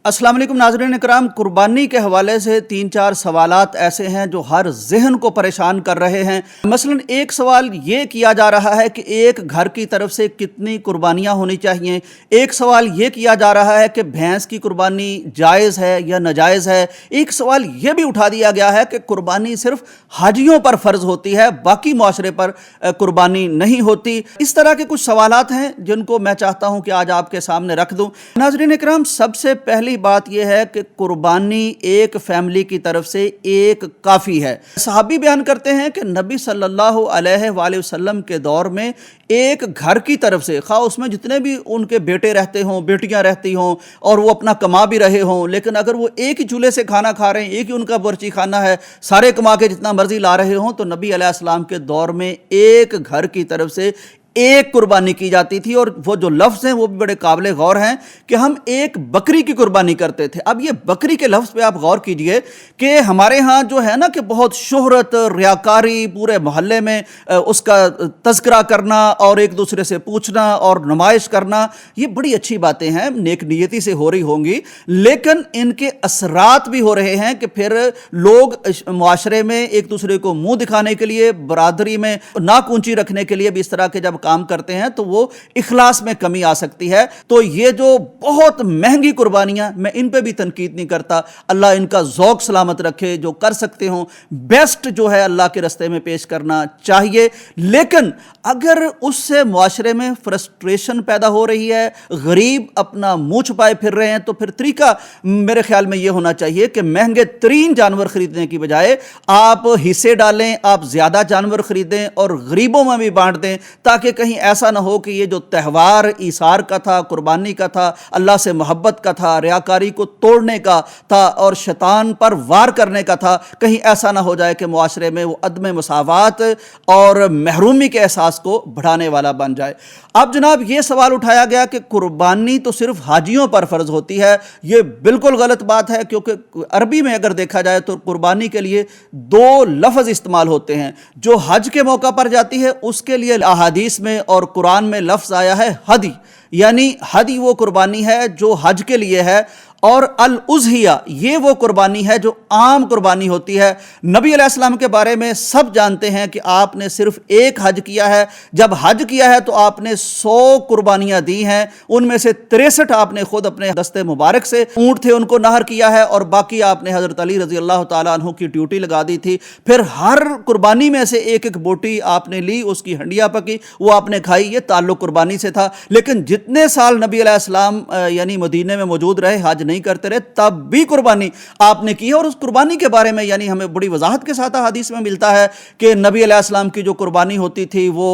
अस्सलाम वालेकुम नाज़रीन इकराम, कुर्बानी के हवाले से 3-4 सवालात ऐसे हैं जो हर जहन को परेशान कर रहे हैं। मसलन एक सवाल ये किया जा रहा है कि एक घर की तरफ से कितनी कुर्बानियाँ होनी चाहिए। एक सवाल ये किया जा रहा है कि भैंस की कुर्बानी जायज़ है या नाजायज़ है। एक सवाल ये भी उठा दिया गया है कि कुर्बानी सिर्फ हाजियों पर फ़र्ज़ होती है, बाकी मुआशरे पर कुर्बानी नहीं होती। इस तरह के कुछ सवालात हैं जिनको मैं चाहता हूँ कि आज आपके सामने रख दूँ। नाज़रीन इकराम, सबसे पहली बात यह है कि कुर्बानी एक फैमिली की तरफ से एक काफ़ी है। सहाबी बयान करते हैं कि नबी सल्लल्लाहु अलैहि वसल्लम के दौर में एक घर की तरफ से, खा उसमें जितने भी उनके बेटे रहते हों, बेटियां रहती हों और वो अपना कमा भी रहे हों, लेकिन अगर वो एक ही चूल्हे से खाना खा रहे हैं, एक ही उनका बर्ची खाना है, सारे कमा के जितना मर्जी ला रहे हों, तो नबी अलैहिस्सलाम के दौर में एक घर की तरफ से एक कुर्बानी की जाती थी। और वो जो लफ्ज़ हैं वो भी बड़े काबिल गौर हैं कि हम एक बकरी की कुर्बानी करते थे। अब ये बकरी के लफ्ज़ पे आप गौर कीजिए कि हमारे यहाँ जो है ना कि बहुत शोहरत, रियाकारी, पूरे मोहल्ले में उसका तज़किरा करना और एक दूसरे से पूछना और नुमाइश करना, ये बड़ी अच्छी बातें हैं, नेक नीयती से हो रही होंगी, लेकिन इनके असरात भी हो रहे हैं कि फिर लोग मुआशरे में एक दूसरे को मुँह दिखाने के लिए, बरादरी में नाक ऊँची रखने के लिए भी इस तरह के जब काम करते हैं तो वो इखलास में कमी आ सकती है। तो ये जो बहुत महंगी कुर्बानियां, मैं इन पे भी तनकीद नहीं करता, अल्लाह इनका ज़ौक़ सलामत रखे, जो कर सकते हो बेस्ट जो है अल्लाह के रास्ते में पेश करना चाहिए। लेकिन अगर उससे मुआशरे में फ्रस्ट्रेशन पैदा हो रही है, गरीब अपना मुंह छुपाए फिर रहे हैं, तो फिर तरीका मेरे ख्याल में ये होना चाहिए कि महंगे तरीन जानवर खरीदने की बजाय आप हिस्से डालें, आप ज़्यादा जानवर खरीदें और गरीबों में भी बांट दें, ताकि कहीं ऐसा ना हो कि ये जो त्यौहार ईसार का था, कुर्बानी का था, अल्लाह से मोहब्बत का था, रियाकारी को तोड़ने का था और शैतान पर वार करने का था, कहीं ऐसा ना हो जाए कि मुआशरे में वो अदम मसावात और महरूमी के एहसास को बढ़ाने वाला बन जाए। अब जनाब ये सवाल उठाया गया कि कुर्बानी तो सिर्फ हाजियों पर फ़र्ज़ होती है। ये बिल्कुल गलत बात है, क्योंकि अरबी में अगर देखा जाए तो कुर्बानी के लिए दो लफ्ज़ इस्तेमाल होते हैं। जो हज के मौका पर जाती है उसके लिए अहादीस में और कुरान में लफ्ज़ आया है हदी, यानी हदी वो कुर्बानी है जो हज के लिए है, और अल उज़हिया ये वो कुर्बानी है जो आम कुर्बानी होती है। नबी अलैहिस्सलाम के बारे में सब जानते हैं कि आपने सिर्फ एक हज किया है। जब हज किया है तो आपने 100 कुर्बानियाँ दी हैं, उनमें से 63 आपने खुद अपने दस्ते मुबारक से, ऊँट थे उनको नहर किया है, और बाकी आपने हज़रत अली रज़ी अल्लाह ताला अन्हु की ड्यूटी लगा दी थी। फिर हर कुर्बानी में से एक एक बोटी आपने ली, उसकी हंडिया पकी, वो आपने खाई, ये ताल्लुक़ कुर्बानी से था। लेकिन जितने साल नबी अलैहिस्सलाम यानी मदीने में मौजूद रहे, हज नहीं करते रहे, तब भी कुर्बानी आपने की है। और उस कुर्बानी के बारे में यानी हमें बड़ी वजाहत के साथ हदीस में मिलता है कि नबी अलैहिस्सलाम की जो कुर्बानी होती थी वो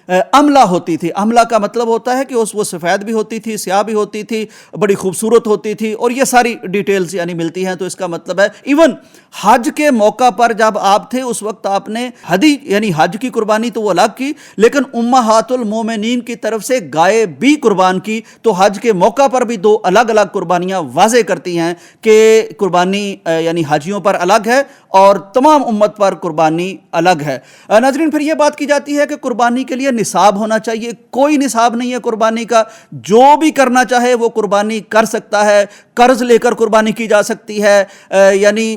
अमला होती थी। अमला का मतलब होता है कि वो सफ़ेद भी होती थी, स्याह भी होती थी, बड़ी खूबसूरत होती थी, और ये सारी डिटेल्स यानी मिलती हैं। तो इसका मतलब है इवन हज के मौका पर जब आप थे उस वक्त आपने हदी यानी हज की कुर्बानी तो वो अलग की, लेकिन उम्महातुल मोमिनीन की तरफ से गाय भी कुर्बान की। तो हज के मौका पर भी दो अलग अलग कुर्बानियाँ वाज़े करती हैं कि कुर्बानी यानी हाजियों पर अलग है और तमाम उम्मत पर कुर्बानी अलग है। नाज़रीन, फिर यह बात की जाती है कि कुर्बानी के लिए निसाब होना चाहिए। कोई निसाब नहीं है कुर्बानी का, जो भी करना चाहे वो कुर्बानी कर सकता है। कर्ज लेकर कुर्बानी की जा सकती है, यानी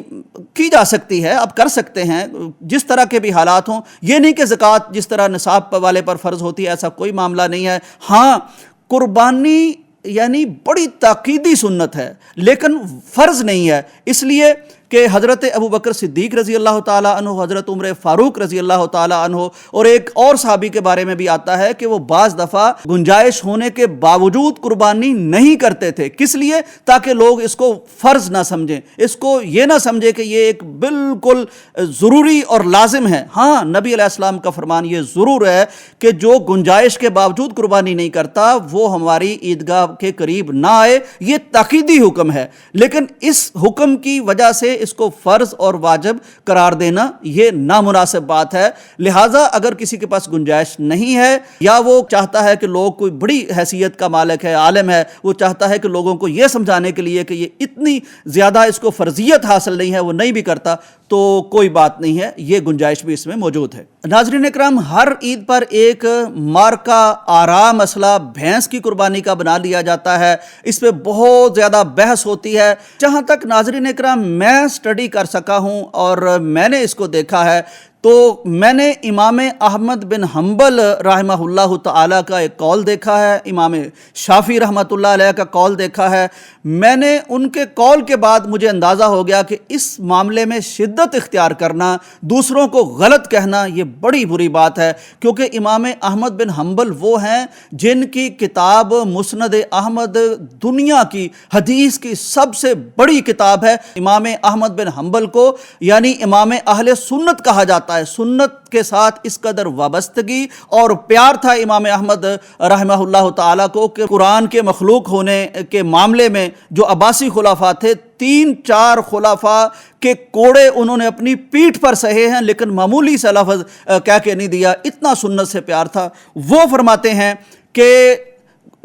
की जा सकती है, आप कर सकते हैं जिस तरह के भी हालात हों। ये नहीं कि ज़कात जिस तरह निसाब वाले पर फ़र्ज़ होती है, ऐसा कोई मामला नहीं है। हाँ, कुर्बानी यानी बड़ी ताकीदी सुन्नत है, लेकिन फ़र्ज़ नहीं है, इसलिए कि हज़रत अबू बकर सिद्दीक़ रज़ी अल्लाह ताला अन्हु, हज़रत उमर फ़ारूक रज़ी अल्लाह ताला अन्हु, और एक और सहाबी के बारे में भी आता है कि वो बाज़ दफ़ा गुंजाइश होने के बावजूद कुर्बानी नहीं करते थे। किस लिए? ताकि लोग इसको फ़र्ज़ ना समझें, इसको ये ना समझे कि ये एक बिल्कुल ज़रूरी और लाजिम है। हाँ, नबी अलैहिस्सलाम का फरमान ये ज़रूर है कि जो गुंजाइश के बावजूद कुर्बानी नहीं करता वो हमारी ईदगाह के करीब ना आए, ये ताकीदी हुक्म है। लेकिन इस हुक्म की वजह से اس کو فرض اور واجب قرار دینا یہ نامناسب بات ہے۔ لہٰذا اگر کسی کے پاس گنجائش نہیں ہے یا وہ چاہتا ہے کہ لوگ کوئی بڑی حیثیت کا مالک ہے، عالم ہے، وہ چاہتا ہے کہ لوگوں کو یہ سمجھانے کے لیے کہ یہ اتنی زیادہ اس کو فرضیت حاصل نہیں ہے، وہ نہیں بھی کرتا، تو کوئی بات نہیں ہے، یہ گنجائش بھی اس میں موجود ہے۔ ناظرین اکرام، ہر عید پر ایک مارکا آرا مسئلہ بھینس کی قربانی کا بنا لیا جاتا ہے، اس پہ بہت زیادہ بحث ہوتی ہے۔ جہاں تک ناظرین اکرام میں سٹڈی کر سکا ہوں اور میں نے اس کو دیکھا ہے، تو میں نے امام احمد بن حنبل رحمہ اللہ تعالیٰ کا ایک قول دیکھا ہے، امام شافعی رحمۃ اللہ علیہ کا قول دیکھا ہے۔ میں نے ان کے قول کے بعد مجھے اندازہ ہو گیا کہ اس معاملے میں شدت اختیار کرنا، دوسروں کو غلط کہنا، یہ بڑی بری بات ہے، کیونکہ امام احمد بن حنبل وہ ہیں جن کی کتاب مسند احمد دنیا کی حدیث کی سب سے بڑی کتاب ہے۔ امام احمد بن حنبل کو یعنی امام اہل سنت کہا جاتا ہے، سنت کے ساتھ اس قدر وابستگی اور پیار تھا امام احمد رحمہ اللہ تعالیٰ کو کہ قرآن کے مخلوق ہونے کے معاملے میں جو عباسی خلفاء تھے، 3-4 خلفاء کے کوڑے انہوں نے اپنی پیٹھ پر سہے ہیں، لیکن معمولی سا لفظ کہہ کے نہیں دیا، اتنا سنت سے پیار تھا۔ وہ فرماتے ہیں کہ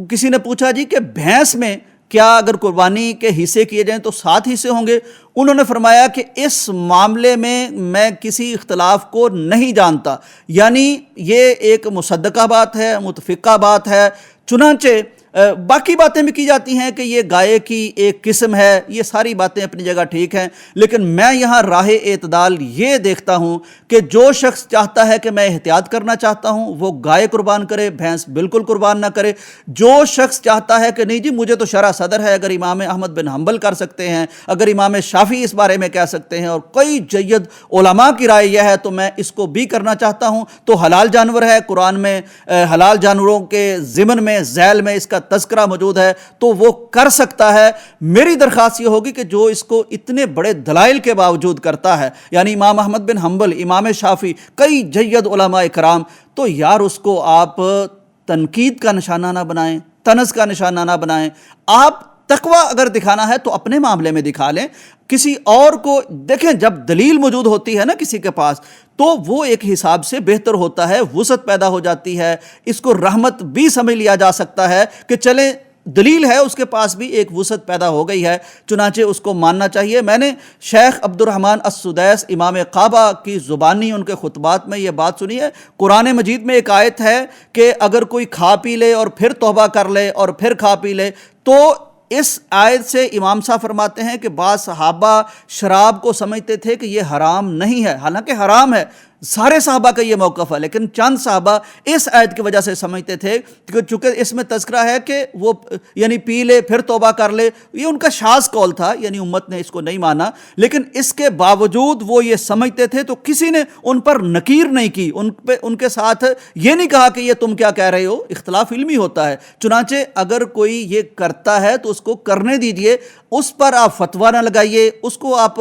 کسی نے پوچھا جی کہ بھینس میں کیا اگر قربانی کے حصے کیے جائیں تو 7 حصے ہوں گے؟ انہوں نے فرمایا کہ اس معاملے میں کسی اختلاف کو نہیں جانتا، یعنی یہ ایک مصدقہ بات ہے، متفقہ بات ہے۔ چنانچہ باقی باتیں بھی کی جاتی ہیں کہ یہ گائے کی ایک قسم ہے، یہ ساری باتیں اپنی جگہ ٹھیک ہیں، لیکن میں یہاں راہ اعتدال یہ دیکھتا ہوں کہ جو شخص چاہتا ہے کہ میں احتیاط کرنا چاہتا ہوں وہ گائے قربان کرے، بھینس بالکل قربان نہ کرے۔ جو شخص چاہتا ہے کہ نہیں جی مجھے تو شرع صدر ہے، اگر امام احمد بن حنبل کر سکتے ہیں، اگر امام شافعی اس بارے میں کہہ سکتے ہیں اور کئی جید علماء کی رائے یہ ہے تو میں اس کو بھی کرنا چاہتا ہوں، تو حلال جانور ہے، قرآن میں حلال جانوروں کے ضمن میں ذیل میں اس کا تذکرہ موجود ہے، تو وہ کر سکتا ہے۔ میری درخواست یہ ہوگی کہ جو اس کو اتنے بڑے دلائل کے باوجود کرتا ہے، یعنی امام احمد بن حنبل، امام شافعی، کئی جید علماء کرام، تو یار اس کو آپ تنقید کا نشانہ نہ بنائیں، طنز کا نشانہ نہ بنائیں۔ آپ تقویٰ اگر دکھانا ہے تو اپنے معاملے میں دکھا لیں، کسی اور کو دیکھیں، جب دلیل موجود ہوتی ہے نا کسی کے پاس تو وہ ایک حساب سے بہتر ہوتا ہے، وسعت پیدا ہو جاتی ہے، اس کو رحمت بھی سمجھ لیا جا سکتا ہے کہ چلیں دلیل ہے، اس کے پاس بھی ایک وسعت پیدا ہو گئی ہے، چنانچہ اس کو ماننا چاہیے۔ میں نے شیخ عبد الرحمن السدیس امام کعبہ کی زبانی ان کے خطبات میں یہ بات سنی ہے۔ قرآن مجید میں ایک آیت ہے کہ اگر کوئی کھا پی لے اور پھر توبہ کر لے اور پھر کھا پی لے، تو اس آیت سے امام صاحب فرماتے ہیں کہ بعض صحابہ شراب کو سمجھتے تھے کہ یہ حرام نہیں ہے، حالانکہ حرام ہے، سارے صحابہ کا یہ موقف ہے، لیکن چند صحابہ اس آیت کی وجہ سے سمجھتے تھے کہ چونکہ اس میں تذکرہ ہے کہ وہ یعنی پی لے پھر توبہ کر لے، یہ ان کا شاذ قول تھا، یعنی امت نے اس کو نہیں مانا، لیکن اس کے باوجود وہ یہ سمجھتے تھے تو کسی نے ان پر نکیر نہیں کی، ان کے ساتھ یہ نہیں کہا کہ یہ تم کیا کہہ رہے ہو، اختلاف علمی ہوتا ہے۔ چنانچہ اگر کوئی یہ کرتا ہے تو اس کو کرنے دیجئے، اس پر آپ فتویٰ نہ لگائیے، اس کو آپ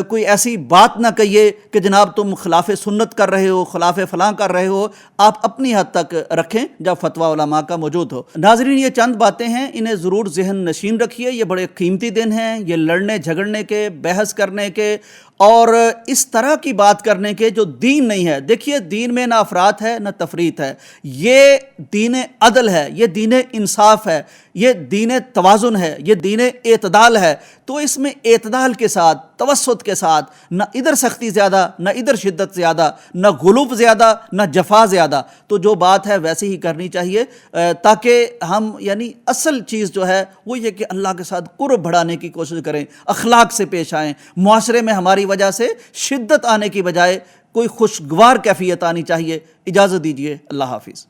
کوئی ایسی بات نہ کہیے کہ جناب تم خلاف سنت کر رہے ہو، خلاف فلاں کر رہے ہو، آپ اپنی حد تک رکھیں جب فتویٰ علماء کا موجود ہو۔ ناظرین، یہ چند باتیں ہیں، انہیں ضرور ذہن نشین رکھیے، یہ بڑے قیمتی دن ہیں، یہ لڑنے جھگڑنے کے، بحث کرنے کے اور اس طرح کی بات کرنے کے جو دین نہیں ہے۔ دیکھیے دین میں نہ افراط ہے نہ تفریط ہے، یہ دین عدل ہے، یہ دین انصاف ہے، یہ دین توازن ہے، یہ دین اعتدال ہے، تو اس میں اعتدال کے ساتھ، توسط کے ساتھ، نہ ادھر سختی زیادہ نہ ادھر شدت زیادہ، نہ غلو زیادہ نہ جفا زیادہ، تو جو بات ہے ویسے ہی کرنی چاہیے تاکہ ہم یعنی اصل چیز جو ہے وہ یہ کہ اللہ کے ساتھ قرب بڑھانے کی کوشش کریں، اخلاق سے پیش آئیں، معاشرے میں ہماری وجہ سے شدت آنے کی بجائے کوئی خوشگوار کیفیت آنی چاہیے۔ اجازت دیجیے، اللہ حافظ۔